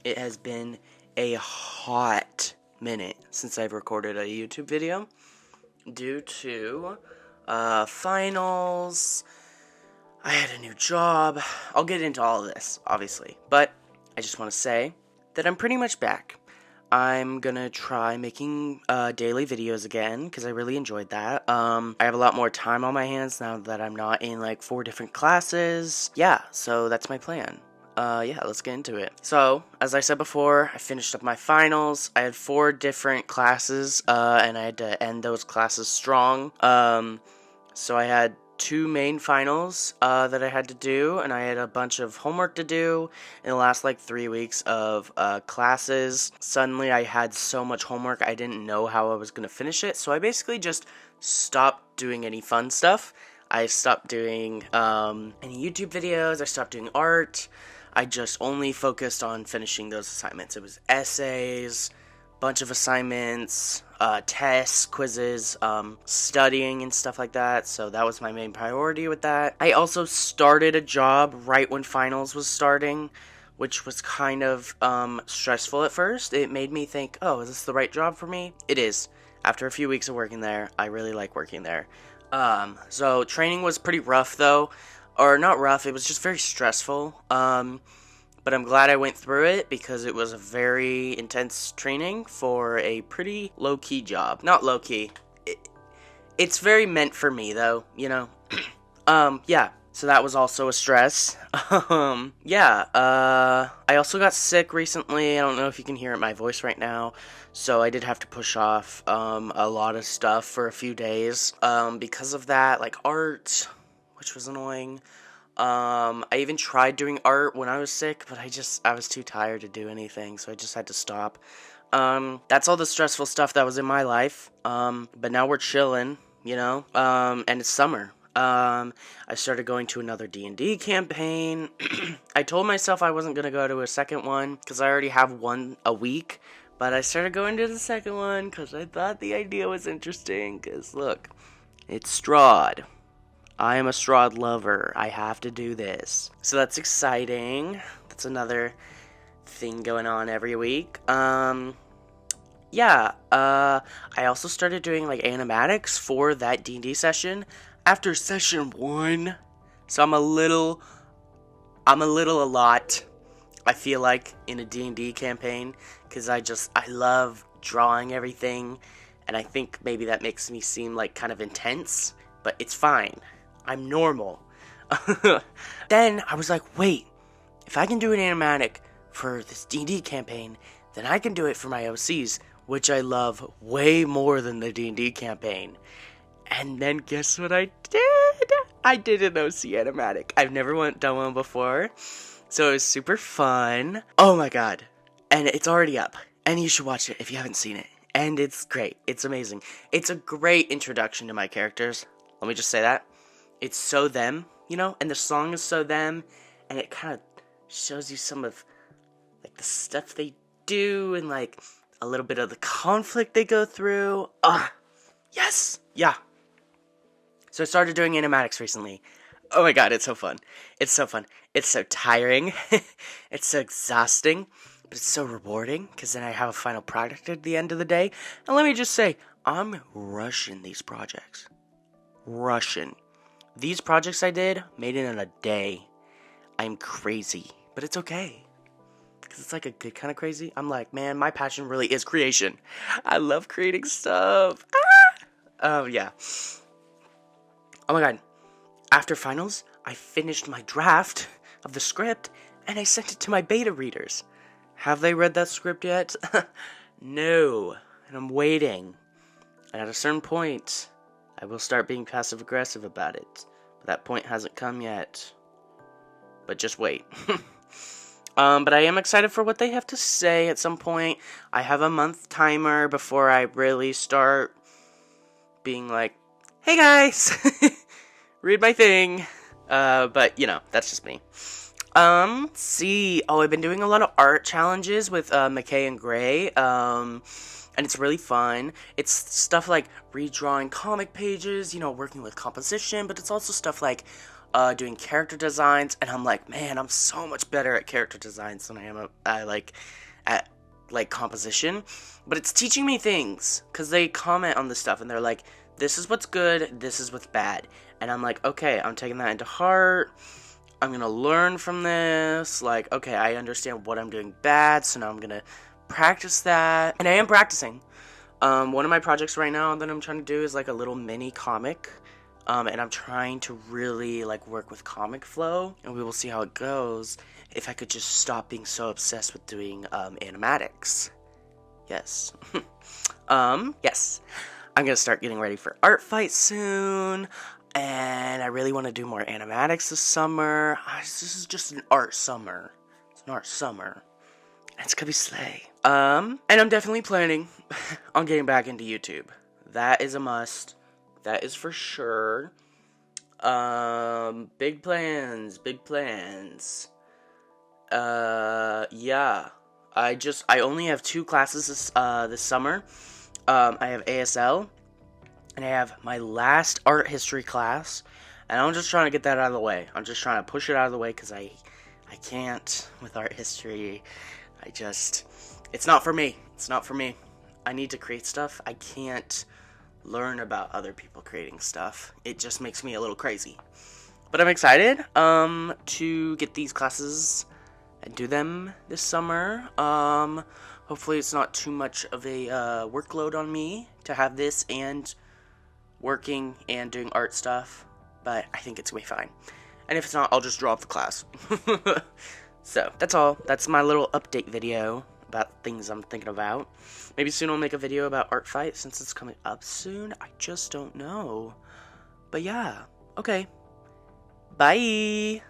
It has been a hot minute since I've recorded a YouTube video due to finals. I had a new job. I'll get into all of this, obviously, but I just want to say that I'm pretty much back. I'm gonna try making daily videos again because I really enjoyed that. I have a lot more time on my hands now that I'm not in like 4 different classes. Yeah, so that's my plan. Yeah, let's get into it. So, as I said before, I finished up my finals. I had 4 different classes, and I had to end those classes strong. So I had 2 main finals that I had to do, and I had a bunch of homework to do in the last like 3 weeks of classes. Suddenly I had so much homework I didn't know how I was going to finish it, so I basically just stopped doing any fun stuff. I stopped doing any YouTube videos, I stopped doing art. I just only focused on finishing those assignments. It was essays, bunch of assignments, tests, quizzes, studying and stuff like that, so that was my main priority with that. I also started a job right when finals was starting, which was kind of stressful at first. It made me think, oh, is this the right job for me? It is. After a few weeks of working there, I really like working there. So training was pretty rough though, or not rough, it was just very stressful. But I'm glad I went through it because it was a very intense training for a pretty low-key job. Not low-key. It's very meant for me, though, you know? Yeah. So that was also a stress. Yeah. I also got sick recently. I don't know if you can hear it in my voice right now. So I did have to push off a lot of stuff for a few days. Because of that, like art, which was annoying. I even tried doing art when I was sick, but I was too tired to do anything, so I just had to stop. That's all the stressful stuff that was in my life. But now we're chilling, you know, and it's summer. I started going to another D&D campaign. I told myself I wasn't gonna go to a second one, because I already have one a week, but I started going to the second one, because I thought the idea was interesting, because look, it's Strahd. I am a Strahd lover. I have to do this. So that's exciting. That's another thing going on every week. Yeah, I also started doing like animatics for that D&D session after session 1. So I'm a lot, I feel like, in a D&D campaign, because I love drawing everything, and I think maybe that makes me seem like kind of intense, but it's fine. I'm normal. Then I was like, wait, if I can do an animatic for this D&D campaign, then I can do it for my OCs, which I love way more than the D&D campaign. And then guess what I did? I did an OC animatic. I've never done one before, so it was super fun. Oh my god. And it's already up, and you should watch it if you haven't seen it. And it's great. It's amazing. It's a great introduction to my characters. Let me just say that. It's so them, you know, and the song is so them, and it kind of shows you some of, like, the stuff they do, and, like, a little bit of the conflict they go through. Yes! Yeah. So I started doing animatics recently. Oh my god, it's so fun. It's so fun. It's so tiring. It's so exhausting, but it's so rewarding, because then I have a final product at the end of the day. And let me just say, I'm rushing these projects. Rushing. These projects I made it in a day. I'm crazy, but it's okay. Because it's like a good kind of crazy. I'm like, man, my passion really is creation. I love creating stuff. Oh, yeah. Oh my god. After finals, I finished my draft of the script, and I sent it to my beta readers. Have they read that script yet? No. And I'm waiting. And at a certain point, I will start being passive-aggressive about it. But that point hasn't come yet. But just wait. But I am excited for what they have to say at some point. I have a month timer before I really start being like, hey guys, read my thing. But, you know, that's just me. Let's see. Oh, I've been doing a lot of art challenges with McKay and Gray. And it's really fun. It's stuff like redrawing comic pages, you know, working with composition, but it's also stuff like doing character designs, and I'm like, man, I'm so much better at character designs than I am at composition. But it's teaching me things, because they comment on this stuff, and they're like, this is what's good, this is what's bad. And I'm like, okay, I'm taking that into heart. I'm gonna learn from this. Like, okay, I understand what I'm doing bad, so now I'm gonna practice that. And I am practicing. One of my projects right now that I'm trying to do is like a little mini comic. And I'm trying to really like work with Comic Flow, and we will see how it goes if I could just stop being so obsessed with doing animatics. Yes. Yes. I'm gonna start getting ready for Art Fight soon, and I really want to do more animatics this summer. This is just an art summer. It's an art summer. It's gonna be slay. And I'm definitely planning on getting back into YouTube. That is a must. That is for sure. Big plans, big plans. Yeah. I only have 2 classes this summer. I have ASL, and I have my last art history class, and I'm just trying to get that out of the way. I'm just trying to push it out of the way, because I can't with art history. It's not for me. It's not for me. I need to create stuff. I can't learn about other people creating stuff. It just makes me a little crazy. But I'm excited to get these classes and do them this summer. Hopefully it's not too much of a workload on me to have this and working and doing art stuff, but I think it's gonna be fine. And if it's not, I'll just drop the class. So that's all. That's my little update video about things I'm thinking about. Maybe soon I'll make a video about Art Fight since it's coming up soon. I just don't know. But yeah, okay. Bye!